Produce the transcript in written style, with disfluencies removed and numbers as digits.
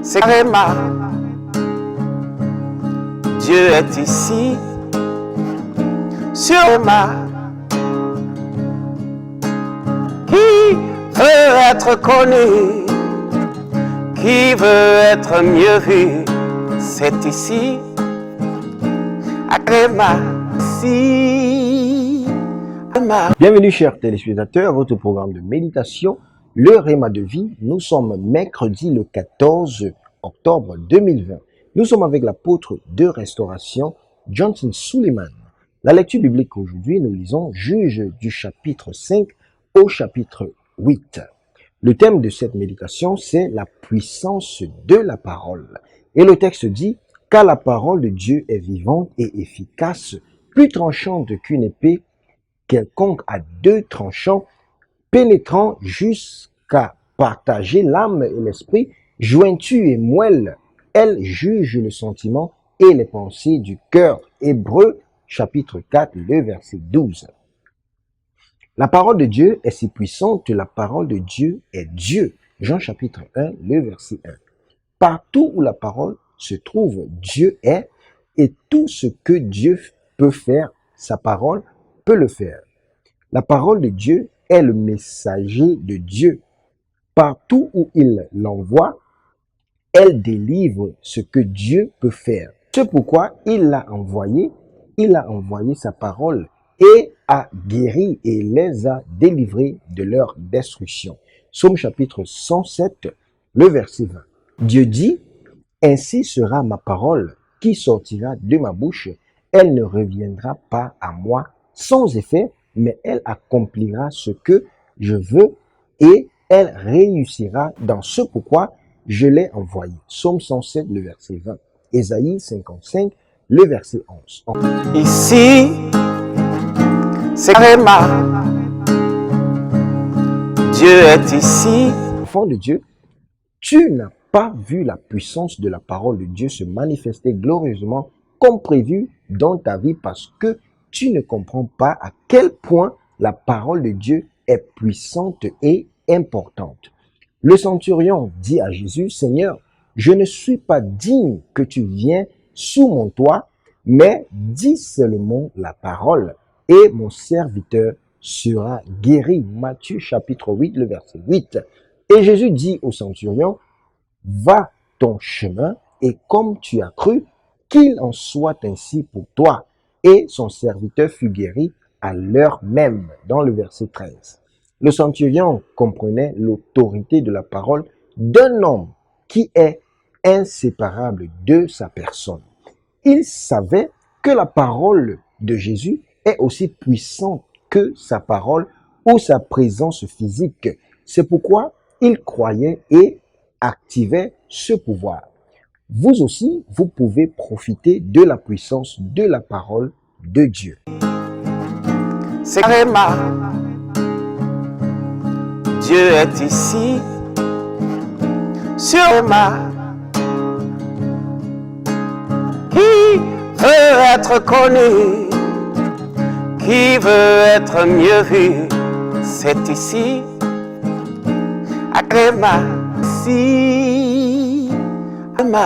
c'est Réma. Dieu est ici, sur Réma. Qui veut être connu, qui veut être mieux vu, c'est ici, à Réma, ici, Réma. Bienvenue chers téléspectateurs à votre programme de méditation, le Réma de vie. Nous sommes mercredi le 14 octobre 2020. Nous sommes avec l'apôtre de restauration, Johnson Suleiman. La lecture biblique aujourd'hui, nous lisons Juges du chapitre 5 au chapitre 8. Le thème de cette méditation, c'est la puissance de la parole. Et le texte dit, « Car la parole de Dieu est vivante et efficace, plus tranchante qu'une épée quelconque à deux tranchants, pénétrant jusqu'à partager l'âme et l'esprit, jointure et moelle, elle juge le sentiment et les pensées du cœur. » Hébreux chapitre 4, le verset 12. La parole de Dieu est si puissante que la parole de Dieu est Dieu. Jean chapitre 1, le verset 1. Partout où la parole se trouve, Dieu est, et tout ce que Dieu peut faire, sa parole peut le faire. La parole de Dieu est le messager de Dieu. Partout où il l'envoie, elle délivre ce que Dieu peut faire. C'est pourquoi il a envoyé sa parole et a guéri et les a délivrés de leur destruction. Psaume chapitre 107, le verset 20. Dieu dit, « Ainsi sera ma parole qui sortira de ma bouche. Elle ne reviendra pas à moi sans effet, mais elle accomplira ce que je veux et elle réussira dans ce pourquoi je l'ai envoyée. » Psaume 107, le verset 20. Ésaïe 55, le verset 11. Ici, c'est Réma. Dieu est ici. Enfant de Dieu, tu n'as pas vu la puissance de la parole de Dieu se manifester glorieusement comme prévu dans ta vie parce que tu ne comprends pas à quel point la parole de Dieu est puissante et importante. Le centurion dit à Jésus, « Seigneur, je ne suis pas digne que tu viennes sous mon toit, mais dis seulement la parole et mon serviteur sera guéri. » Matthieu chapitre 8, le verset 8. Et Jésus dit au centurion, « Va ton chemin et comme tu as cru, qu'il en soit ainsi pour toi. » Et son serviteur fut guéri à l'heure même, dans le verset 13. Le centurion comprenait l'autorité de la parole d'un homme qui est inséparable de sa personne. Il savait que la parole de Jésus est aussi puissante que sa parole ou sa présence physique. C'est pourquoi il croyait et activait ce pouvoir. Vous aussi, vous pouvez profiter de la puissance de la parole de Dieu. C'est Réma. Dieu est ici, sur Réma. Qui veut être connu, qui veut être mieux vu, c'est ici, à Réma, ici, Réma.